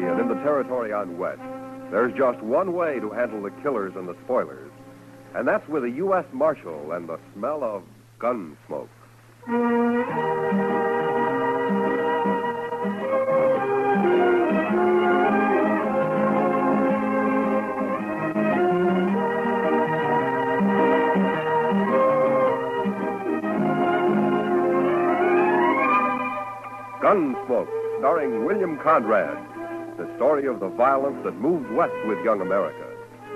and in the territory on West, there's just one way to handle the killers and the spoilers, and that's with a U.S. Marshal and the smell of Gunsmoke. Gunsmoke, starring William Conrad. The story of the violence that moved west with young America.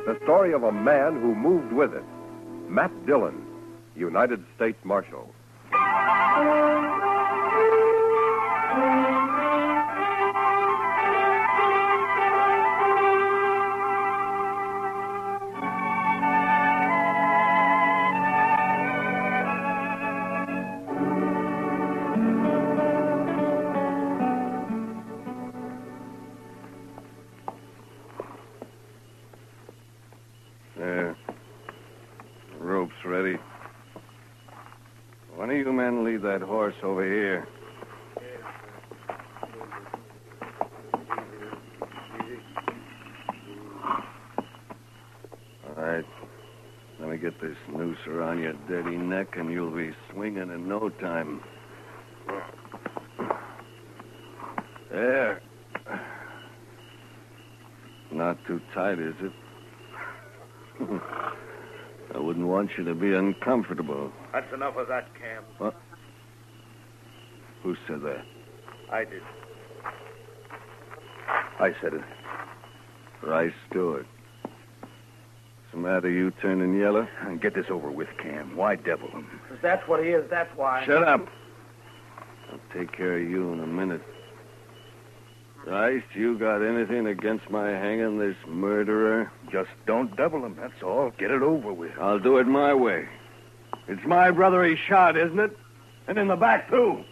The story of a man who moved with it. Matt Dillon, United States Marshal. There. The rope's ready. One of you men lead that horse over here. All right. Let me get this noose around your dirty neck, and you'll be swinging in no time. There. Not too tight, is it? I wouldn't want you to be uncomfortable. That's enough of that, Cam. What? Who said that? I did. I said it. Rice Stewart. What's the matter, you turning yellow? Get this over with, Cam. Why devil him? Because that's what he is, that's why. Shut up. I'll take care of you in a minute. Rice, you got anything against my hanging this murderer? Just don't devil him, that's all. Get it over with. I'll do it my way. It's my brother he shot, isn't it? And in the back, too.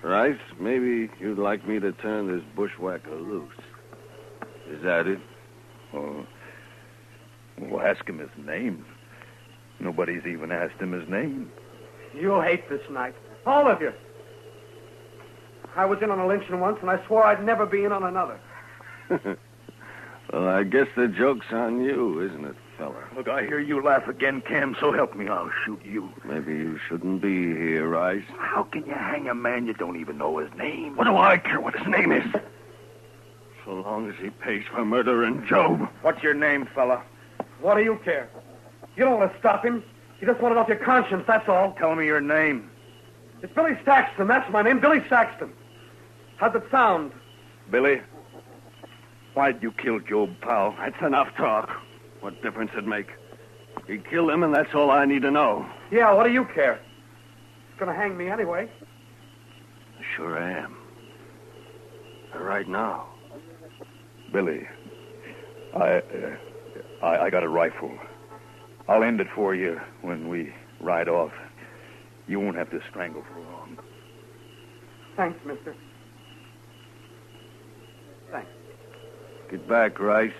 Rice, maybe you'd like me to turn this bushwhacker loose. Is that it? Oh. Well, ask him his name. Nobody's even asked him his name. You hate this night. All of you. I was in on a lynching once, and I swore I'd never be in on another. Well, I guess the joke's on you, isn't it, fella? Look, I hear you laugh again, Cam, so help me, I'll shoot you. Maybe you shouldn't be here, Rice. How can you hang a man you don't even know his name? What do I care what his name is? So long as he pays for murdering Job. What's your name, fella? What do you care? You don't want to stop him. You just want it off your conscience, that's all. Tell me your name. It's Billy Saxton, that's my name, Billy Saxton. How's it sound? Billy, why'd you kill Job Powell? That's enough talk. What difference it make? He killed him, and that's all I need to know. Yeah, what do you care? He's going to hang me anyway. Sure I am. Right now. Billy, I got a rifle. I'll end it for you when we ride off. You won't have to strangle for long. Thanks, mister. Thanks. Get back, Rice.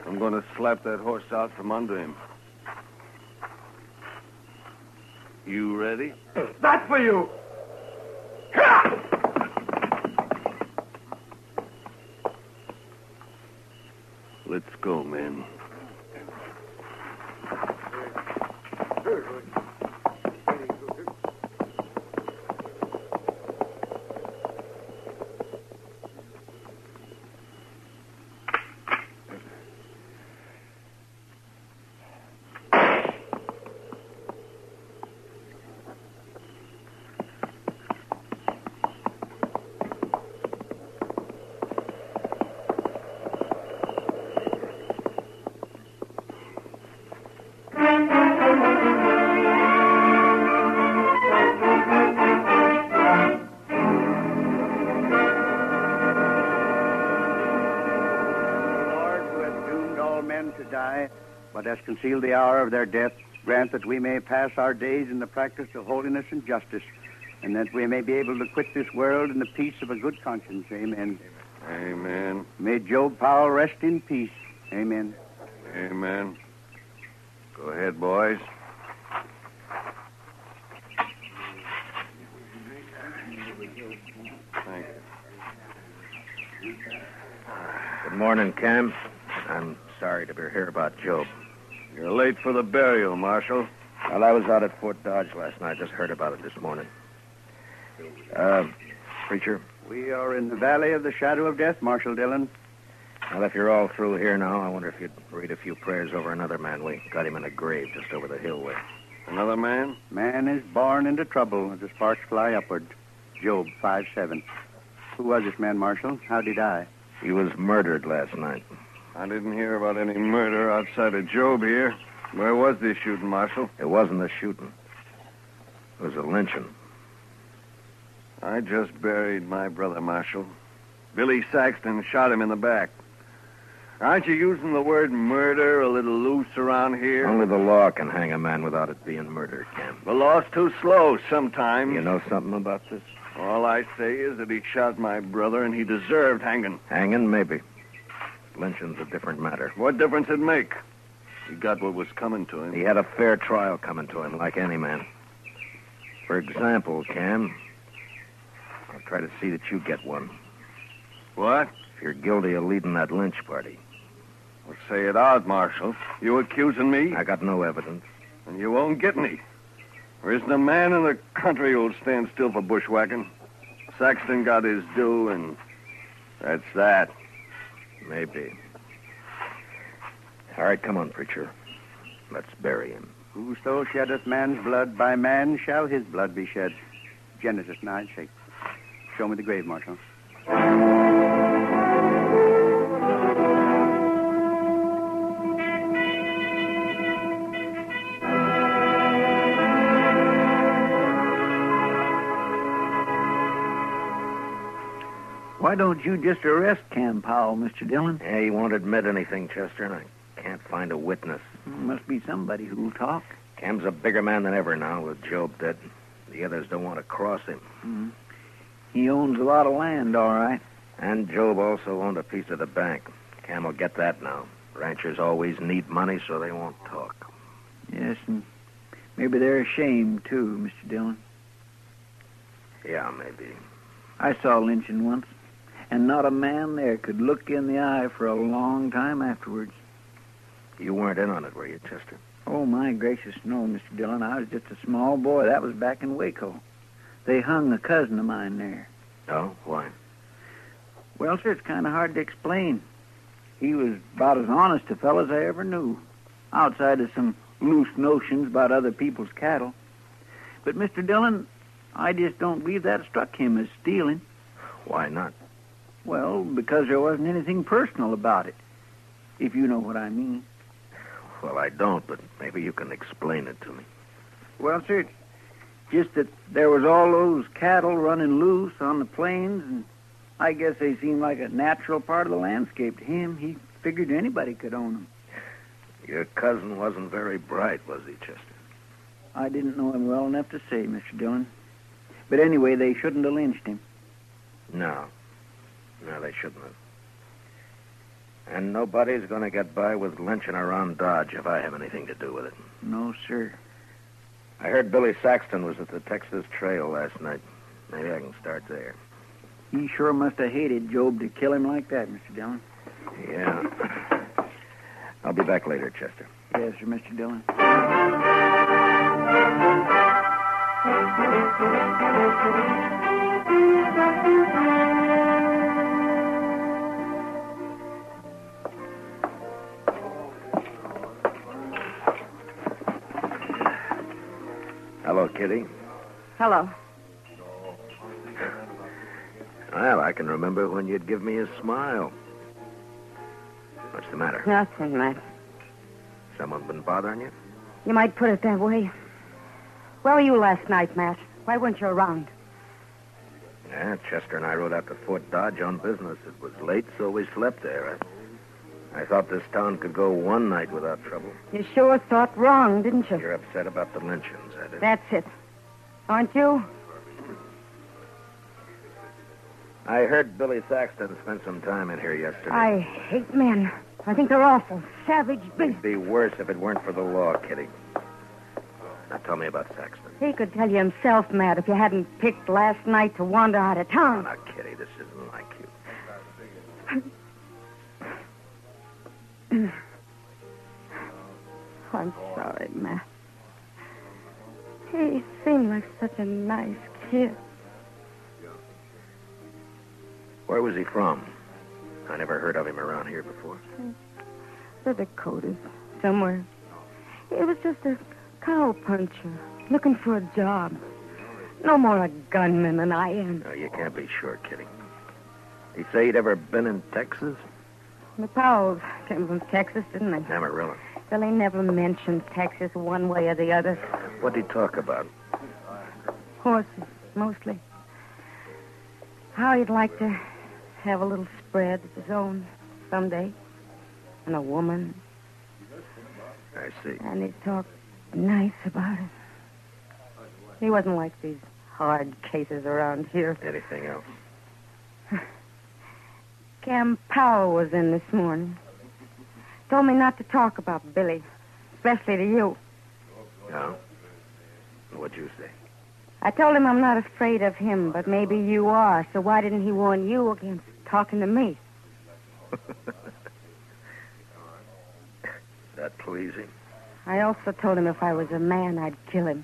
I'm going to slap that horse out from under him. You ready? That's for you! Let's go, men. But has concealed the hour of their death, grant that we may pass our days in the practice of holiness and justice, and that we may be able to quit this world in the peace of a good conscience. Amen. Amen. May Job Powell rest in peace. Amen. Amen. Go ahead, boys. Thank you. Good morning, Cam. I'm sorry to hear about Job. You're late for the burial, Marshal. Well, I was out at Fort Dodge last night. Just heard about it this morning. Preacher? We are in the valley of the shadow of death, Marshal Dillon. Well, if you're all through here now, I wonder if you'd read a few prayers over another man. We got him in a grave just over the hill way. Another man? Man is born into trouble as the sparks fly upward. Job 5:7. Who was this man, Marshal? How'd he die? He was murdered last night. I didn't hear about any murder outside of Job here. Where was this shooting, Marshal? It wasn't a shooting. It was a lynching. I just buried my brother, Marshal. Billy Saxton shot him in the back. Aren't you using the word murder a little loose around here? Only the law can hang a man without it being murder, Cam. The law's too slow sometimes. You know something about this? All I say is that he shot my brother and he deserved hanging. Hanging, maybe. Lynching's a different matter. What difference it make? He got what was coming to him. He had a fair trial coming to him, like any man. For example, Cam, I'll try to see that you get one. What? If you're guilty of leading that lynch party. Well, say it out, Marshal. You accusing me? I got no evidence. And you won't get any. There isn't a man in the country who'll stand still for bushwhacking. Saxton got his due, and that's that. Maybe. All right, come on, preacher. Let's bury him. Whoso sheddeth man's blood, by man shall his blood be shed. Genesis 9:6. Show me the grave, Marshal. Why don't you just arrest Cam Powell, Mr. Dillon? Yeah, he won't admit anything, Chester, and I can't find a witness. Must be somebody who'll talk. Cam's a bigger man than ever now, with Job dead. The others don't want to cross him. Mm-hmm. He owns a lot of land, all right. And Job also owned a piece of the bank. Cam will get that now. Ranchers always need money, so they won't talk. Yes, and maybe they're ashamed, too, Mr. Dillon. Yeah, maybe. I saw lynching once, and not a man there could look in the eye for a long time afterwards. You weren't in on it, were you, Chester? Oh, my gracious, no, Mr. Dillon. I was just a small boy. That was back in Waco. They hung a cousin of mine there. Oh? Why? Well, sir, it's kind of hard to explain. He was about as honest a fellow as I ever knew, outside of some loose notions about other people's cattle. But, Mr. Dillon, I just don't believe that struck him as stealing. Why not? Well, because there wasn't anything personal about it, if you know what I mean. Well, I don't, but maybe you can explain it to me. Well, sir, it's just that there was all those cattle running loose on the plains, and I guess they seemed like a natural part of the landscape to him. He figured anybody could own them. Your cousin wasn't very bright, was he, Chester? I didn't know him well enough to say, Mr. Dillon. But anyway, they shouldn't have lynched him. No, they shouldn't have. And nobody's going to get by with lynching around Dodge if I have anything to do with it. No, sir. I heard Billy Saxton was at the Texas Trail last night. Maybe I can start there. He sure must have hated Job to kill him like that, Mr. Dillon. Yeah. I'll be back later, Chester. Yes, sir, Mr. Dillon. Hello, Kitty. Hello. Well, I can remember when you'd give me a smile. What's the matter? Nothing, Matt. Someone been bothering you? You might put it that way. Where were you last night, Matt? Why weren't you around? Yeah, Chester and I rode out to Fort Dodge on business. It was late, so we slept there. I thought this town could go one night without trouble. You sure thought wrong, didn't you? You're upset about the lynchings, I did. That's it. Aren't you? I heard Billy Saxton spent some time in here yesterday. I hate men. I think they're awful. Savage beasts. It'd be worse if it weren't for the law, Kitty. Now tell me about Saxton. He could tell you himself, Matt, if you hadn't picked last night to wander out of town. Now, Kitty. such a nice kid. Where was he from? I never heard of him around here before. The Dakotas, somewhere. He was just a cow puncher, looking for a job. No more a gunman than I am. No, you can't be sure, Kitty. He say he'd ever been in Texas? The Powells came from Texas, didn't they? Amarillo. Well, they never mentioned Texas one way or the other. What'd he talk about? Horses, mostly. How he'd like to have a little spread of his own someday. And a woman. I see. And he'd talk nice about it. He wasn't like these hard cases around here. Anything else? Cam Powell was in this morning. Told me not to talk about Billy, especially to you. No? What'd you say? I told him I'm not afraid of him, but maybe you are, so why didn't he warn you against talking to me? That pleasing? I also told him if I was a man, I'd kill him.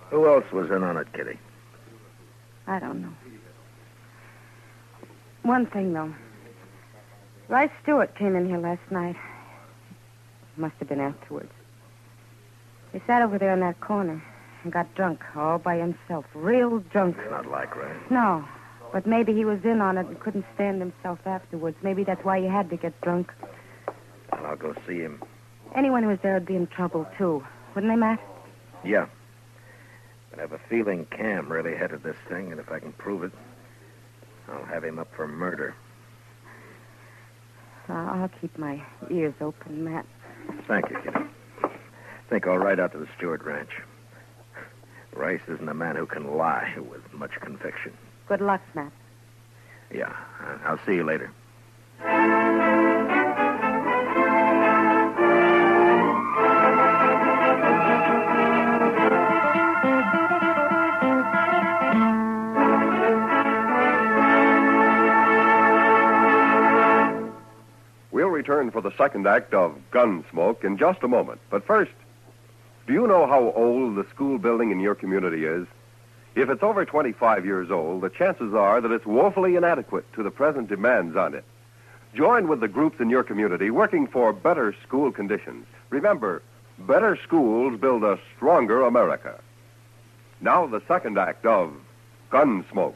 Who else was in on it, Kitty? I don't know. One thing, though. Rice Stewart came in here last night. Must have been afterwards. He sat over there in that corner and got drunk all by himself. Real drunk. It's not like Rice. No, but maybe he was in on it and couldn't stand himself afterwards. Maybe that's why he had to get drunk. Well, I'll go see him. Anyone who was there would be in trouble, too. Wouldn't they, Matt? Yeah. But I have a feeling Cam really headed this thing, and if I can prove it, I'll have him up for murder. I'll keep my ears open, Matt. Thank you, Kitty. Think I'll ride out to the Stewart Ranch. Rice isn't a man who can lie with much conviction. Good luck, Matt. Yeah, I'll see you later. We'll return for the second act of Gunsmoke in just a moment. But first, do you know how old the school building in your community is? If it's over 25 years old, the chances are that it's woefully inadequate to the present demands on it. Join with the groups in your community working for better school conditions. Remember, better schools build a stronger America. Now the second act of Gunsmoke.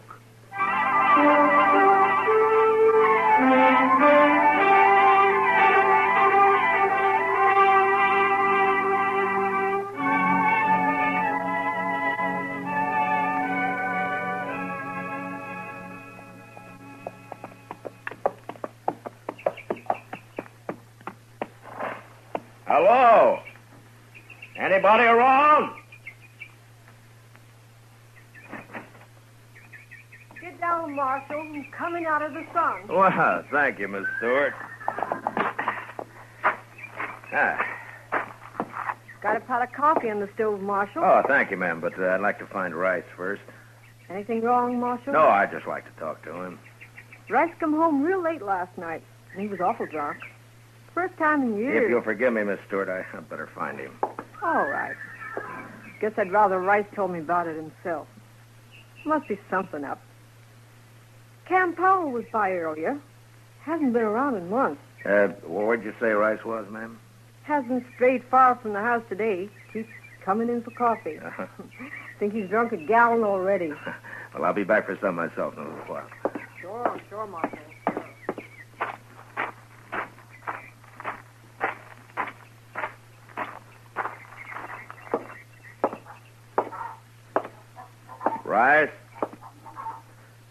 Hello? Anybody around? Get down, Marshal. I'm coming out of the sun. Well, thank you, Miss Stewart. Got a pot of coffee on the stove, Marshal. Oh, thank you, ma'am, but I'd like to find Rice first. Anything wrong, Marshal? No, I'd just like to talk to him. Rice come home real late last night, and he was awful drunk. First time in years. If you'll forgive me, Miss Stewart, I'd better find him. All right. Guess I'd rather Rice told me about it himself. Must be something up. Cam Powell was by earlier. Hasn't been around in months. Where'd you say Rice was, ma'am? Hasn't strayed far from the house today. Keeps coming in for coffee. Think he's drunk a gallon already. Well, I'll be back for some myself in a little while. Sure, Marshal. Rice?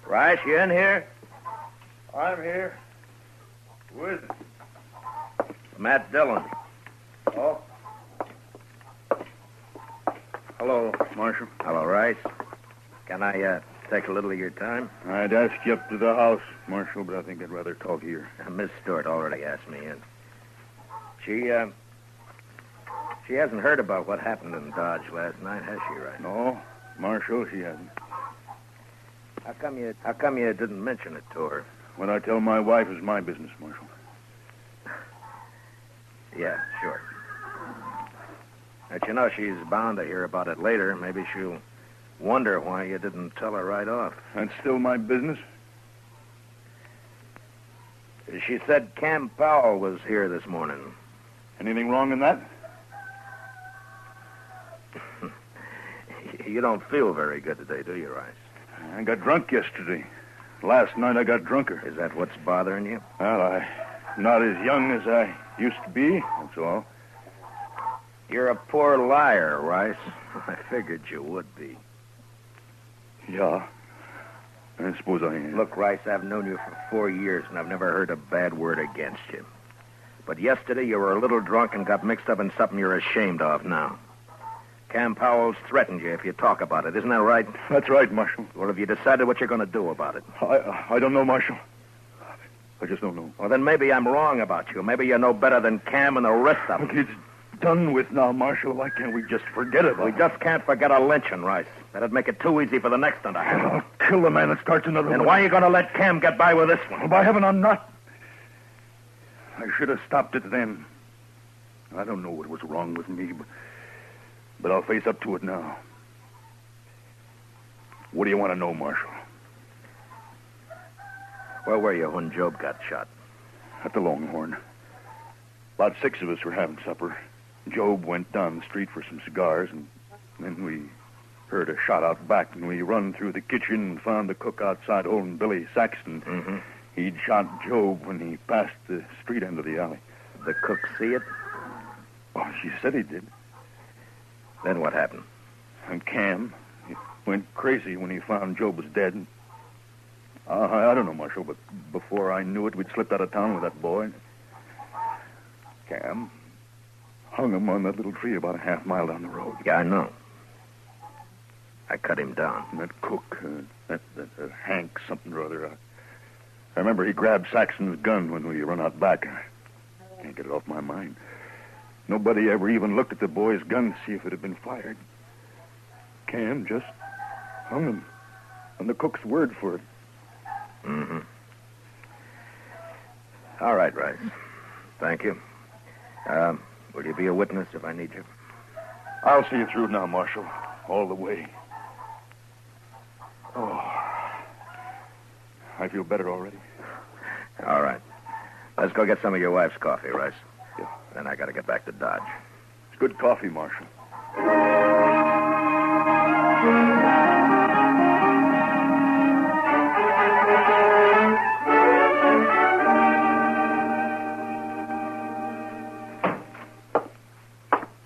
Rice, you in here? I'm here. Who is it? Matt Dillon. Oh? Hello, Marshal. Hello, Rice. Can I take a little of your time? I'd ask you up to the house, Marshal, but I think I'd rather talk here. Miss Stewart already asked me in. She hasn't heard about what happened in Dodge last night, has she, Rice? No, Marshal, she hasn't. How come you didn't mention it to her? What I tell my wife is my business, Marshal. Yeah, sure. But you know, she's bound to hear about it later. Maybe she'll wonder why you didn't tell her right off. That's still my business. She said Cam Powell was here this morning. Anything wrong in that? You don't feel very good today, do you, Rice? I got drunk yesterday. Last night I got drunker. Is that what's bothering you? Well, I'm not as young as I used to be, that's all. You're a poor liar, Rice. I figured you would be. Yeah, I suppose I am. Look, Rice, I've known you for 4 years, and I've never heard a bad word against you. But yesterday you were a little drunk and got mixed up in something you're ashamed of now. Cam Powell's threatened you if you talk about it. Isn't that right? That's right, Marshal. Well, have you decided what you're going to do about it? I don't know, Marshal. I just don't know. Well, then maybe I'm wrong about you. Maybe you know better than Cam and the rest of them. Look, it's done with now, Marshal. Why can't we just forget it? We just can't forget a lynching, Rice. That'd make it too easy for the next one to happen. I'll kill the man that starts another one. Then why are you going to let Cam get by with this one? Well, by heaven, I'm not. I should have stopped it then. I don't know what was wrong with me, but I'll face up to it now. What do you want to know, Marshal? Where were you when Job got shot? At the Longhorn. About 6 of us were having supper. Job went down the street for some cigars, and then we heard a shot out back, and we run through the kitchen and found the cook outside holding Billy Saxton. Mm-hmm. He'd shot Job when he passed the street end of the alley. The cook see it? Oh, she said he did. Then what happened? And Cam, he went crazy when he found Job was dead. And, I don't know, Marshal, but before I knew it, we'd slipped out of town with that boy. Cam hung him on that little tree about a half mile down the road. Yeah, I know. I cut him down. And that cook, that Hank something or other, I remember he grabbed Saxon's gun when we run out back. I can't get it off my mind. Nobody ever even looked at the boy's gun to see if it had been fired. Cam just hung him on the cook's word for it. Mm-hmm. All right, Rice. Thank you. Will you be a witness if I need you? I'll see you through now, Marshal. All the way. Oh. I feel better already. All right. Let's go get some of your wife's coffee, Rice. Yeah. Then I got to get back to Dodge. It's good coffee, Marshal.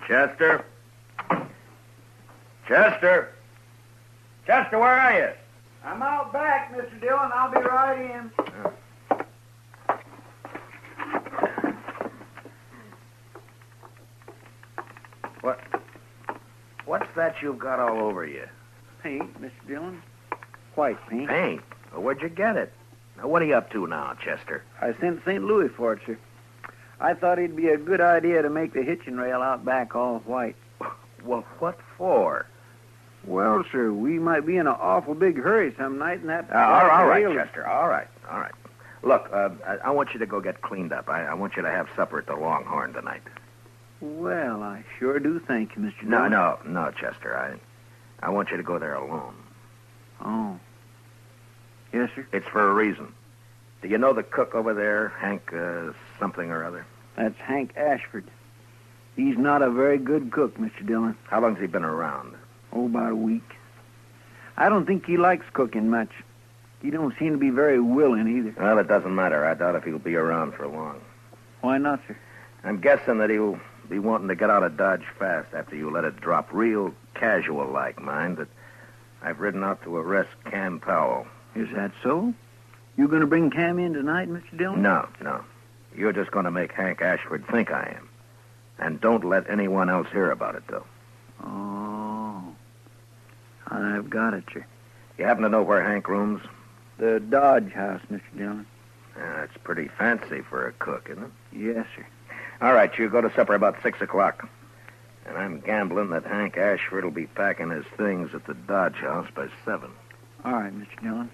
Chester? Chester? Chester, where are you? I'm out back, Mr. Dillon. I'll be right in. What's that you've got all over you? Paint, Mr. Dillon. White paint. Paint? Well, where'd you get it? Now, what are you up to now, Chester? I sent St. Louis for it, sir. I thought it'd be a good idea to make the hitching rail out back all white. Well, what for? Well, sir, we might be in an awful big hurry some night, and that... all right, Chester. All right. Look, I want you to go get cleaned up. I want you to have supper at the Longhorn tonight. Well, I sure do thank you, Mr. Dillon. No, Chester. I want you to go there alone. Oh. Yes, sir? It's for a reason. Do you know the cook over there, Hank something or other? That's Hank Ashford. He's not a very good cook, Mr. Dillon. How long's he been around? Oh, about a week. I don't think he likes cooking much. He don't seem to be very willing either. Well, it doesn't matter. I doubt if he'll be around for long. Why not, sir? I'm guessing that he'll be wanting to get out of Dodge fast after you let it drop. Real casual-like, mind, that I've ridden out to arrest Cam Powell. Is that so? You going to bring Cam in tonight, Mr. Dillon? No. You're just going to make Hank Ashford think I am. And don't let anyone else hear about it, though. Oh. I've got it, sir. You happen to know where Hank rooms? The Dodge house, Mr. Dillon. It's pretty fancy for a cook, isn't it? Yes, sir. All right, you go to supper about 6 o'clock. And I'm gambling that Hank Ashford will be packing his things at the Dodge house by 7. All right, Mr. Dillon.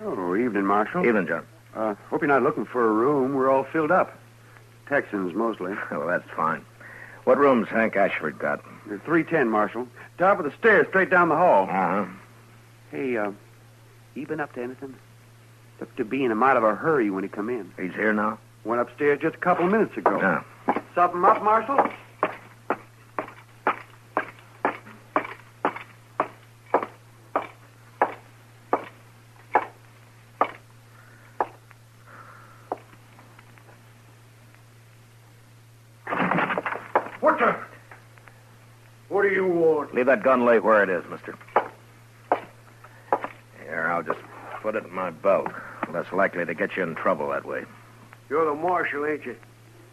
Oh, evening, Marshal. Evening, John. Hope you're not looking for a room. We're all filled up. Texans, mostly. Well, that's fine. What room's Hank Ashford got? 310, Marshal. Top of the stairs, straight down the hall. Uh-huh. Hey, you been up to anything? Looked to be in a mite of a hurry when he come in. He's here now? Went upstairs just a couple of minutes ago. Yeah. Something up, Marshal? What do you want? Leave that gun lay where it is, mister. Here, I'll just put it in my belt. Less likely to get you in trouble that way. You're the marshal, ain't you?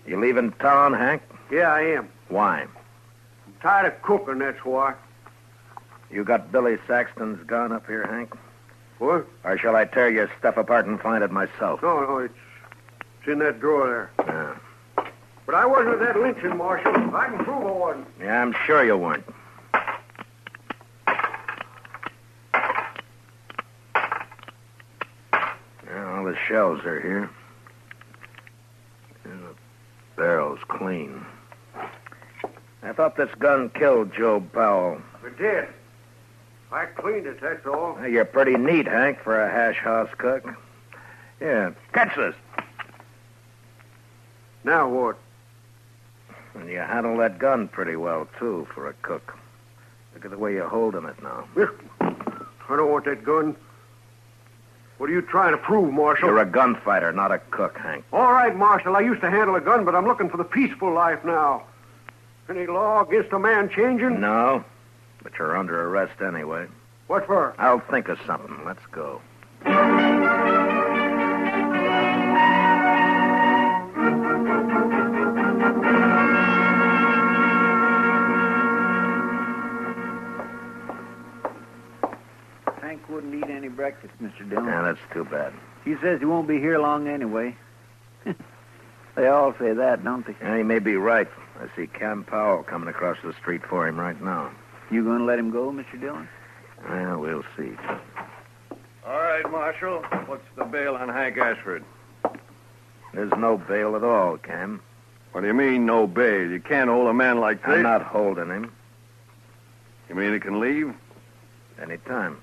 You leaving town, Hank? Yeah, I am. Why? I'm tired of cooking, that's why. You got Billy Saxton's gun up here, Hank? What? Or shall I tear your stuff apart and find it myself? No, it's in that drawer there. Yeah. But I wasn't at that lynching, Marshal. I can prove I wasn't. Yeah, I'm sure you weren't. Yeah, all the shells are here. And the barrel's clean. I thought this gun killed Joe Powell. It did. I cleaned it, that's all. Well, you're pretty neat, Hank, for a hash house cook. Yeah, catch this. Now what? And you handle that gun pretty well, too, for a cook. Look at the way you're holding it now. I don't want that gun. What are you trying to prove, Marshal? You're a gunfighter, not a cook, Hank. All right, Marshal. I used to handle a gun, but I'm looking for the peaceful life now. Any law against a man changing? No, but you're under arrest anyway. What for? I'll think of something. Let's go. Hank wouldn't eat any breakfast, Mr. Dillon. Yeah, that's too bad. He says he won't be here long anyway. They all say that, don't they? Yeah, he may be right. I see Cam Powell coming across the street for him right now. You going to let him go, Mr. Dillon? Well, we'll see. All right, Marshal. What's the bail on Hank Ashford? There's no bail at all, Cam. What do you mean, no bail? You can't hold a man like this. I'm not holding him. You mean he can leave? Anytime.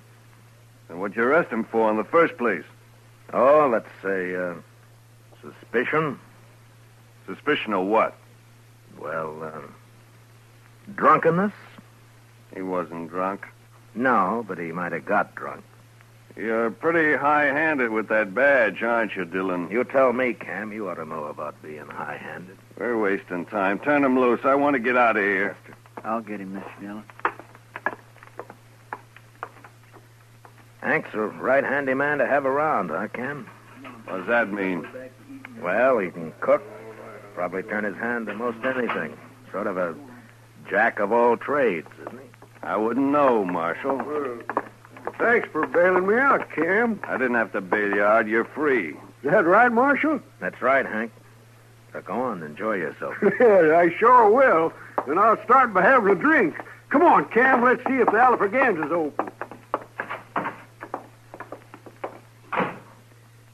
Then what'd you arrest him for in the first place? Oh, let's say, suspicion. Suspicion of what? Well, drunkenness? He wasn't drunk. No, but he might have got drunk. You're pretty high-handed with that badge, aren't you, Dillon? You tell me, Cam. You ought to know about being high-handed. We're wasting time. Turn him loose. I want to get out of here. I'll get him, Mr. Dillon. Hank's a right handy man to have around, huh, Cam? What does that mean? Well, he can cook. Probably turn his hand to most anything. Sort of a jack of all trades, isn't he? I wouldn't know, Marshal. Thanks for bailing me out, Cam. I didn't have to bail you out. You're free. Is that right, Marshal? That's right, Hank. So go on, enjoy yourself. I sure will. And I'll start by having a drink. Come on, Cam. Let's see if the Alfraganza's open.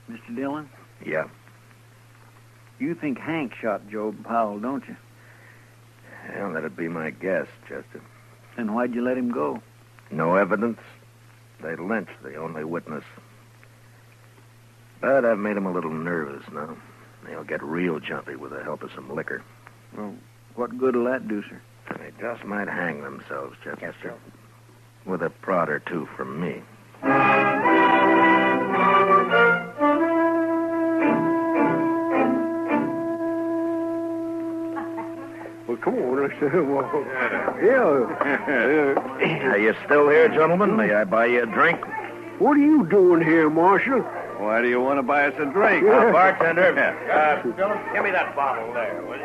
Mr. Dillon, Yeah. you think Hank shot Joe Powell, don't you? Well, that'd be my guess, Chester. Then why'd you let him go? No evidence. They lynched the only witness. But I've made him a little nervous now. He'll get real jumpy with the help of some liquor. Well, what good'll that do, sir? They just might hang themselves, Chester. With a prod or two from me. Well, come on. Let's yeah. Are you still here, gentlemen? May I buy you a drink? What are you doing here, Marshal? Why do you want to buy us a drink? Bartender. Dillon, give me that bottle there, will you?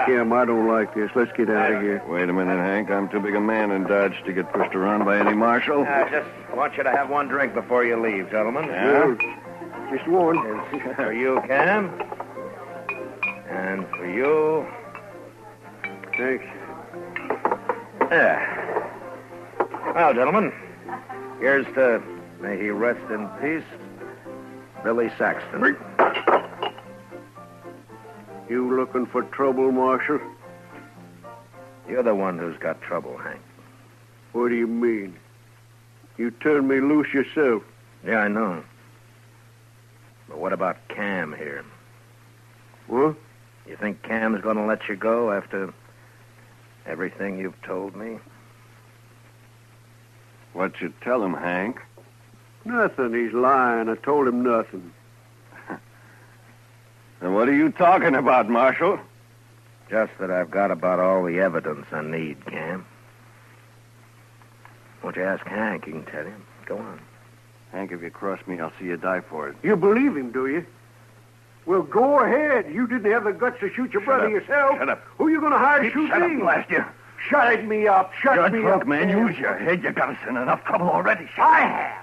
Cam, I don't like this. Let's get out of here. Wait a minute, Hank. I'm too big a man in Dodge to get pushed around by any marshal. I just want you to have one drink before you leave, gentlemen. Yeah? Just one. It's for you, Cam. And for you. Thanks. Yeah. Well, gentlemen, here's to May he rest in peace, Billy Saxton. You looking for trouble, Marshal? You're the one who's got trouble, Hank. What do you mean? You turned me loose yourself. Yeah, I know. But what about Cam here? What? You think Cam's going to let you go after everything you've told me? What'd you tell him, Hank? Nothing. He's lying. I told him nothing. And what are you talking about, Marshal? Just that I've got about all the evidence I need, Cam. Won't you ask Hank? He can tell you. Go on. Hank, if you cross me, I'll see you die for it. You believe him, do you? Well, go ahead. You didn't have the guts to shoot your brother yourself. Shut up. Who are you going to hire to shoot Shut me? up, blast you. Shut me up. Shut You're me drunk, up. man. Use your head. You got us in enough trouble already. I have.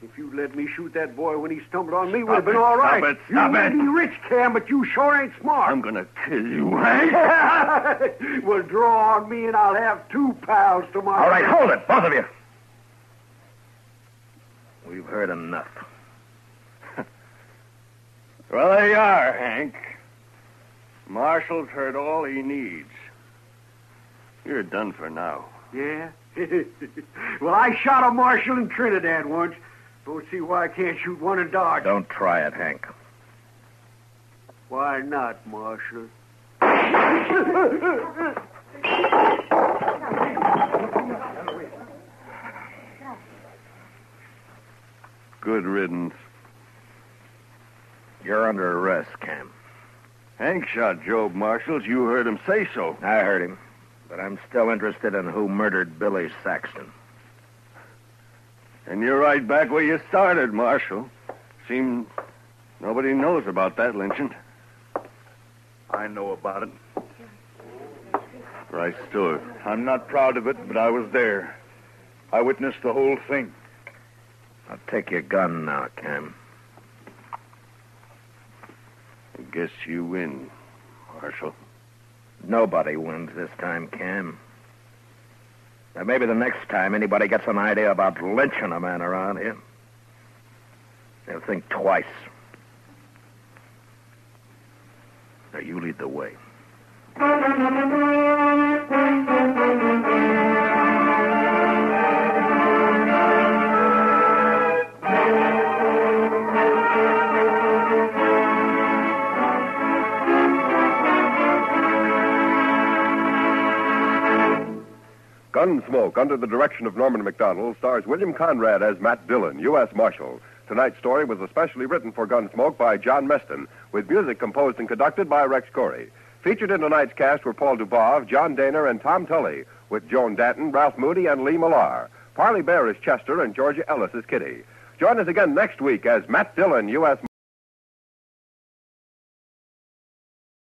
If you'd let me shoot that boy when he stumbled on me, would have Stop been it. all right. Stop it. You Stop may it. be rich, Cam, but you sure ain't smart. I'm going to kill you, Hank. Well, draw on me and I'll have 2 pals tomorrow. All right, hold it, both of you. We've heard enough. Well, there you are, Hank. Marshall's heard all he needs. You're done for now. Yeah? Well, I shot a marshal in Trinidad once. Don't see why I can't shoot one in Dodge. Don't try it, Hank. Why not, Marshal? Good riddance. You're under arrest, Cam. Hank shot Job Marshall. You heard him say so. I heard him, but I'm still interested in who murdered Billy Saxton. And you're right back where you started, Marshal. Seems nobody knows about that lynching. I know about it. Right stood. I'm not proud of it, but I was there. I witnessed the whole thing. I'll take your gun now, Cam. I guess you win, Marshal. Nobody wins this time, Cam. Now, maybe the next time anybody gets an idea about lynching a man around here, they'll think twice. Now, you lead the way. Gunsmoke, under the direction of Norman Macdonnell, stars William Conrad as Matt Dillon, U.S. Marshal. Tonight's story was especially written for Gunsmoke by John Meston, with music composed and conducted by Rex Corey. Featured in tonight's cast were Paul Dubov, John Daner, and Tom Tully, with Joan Danton, Ralph Moody, and Lee Millar. Parley Bear is Chester, and Georgia Ellis is Kitty. Join us again next week as Matt Dillon, U.S.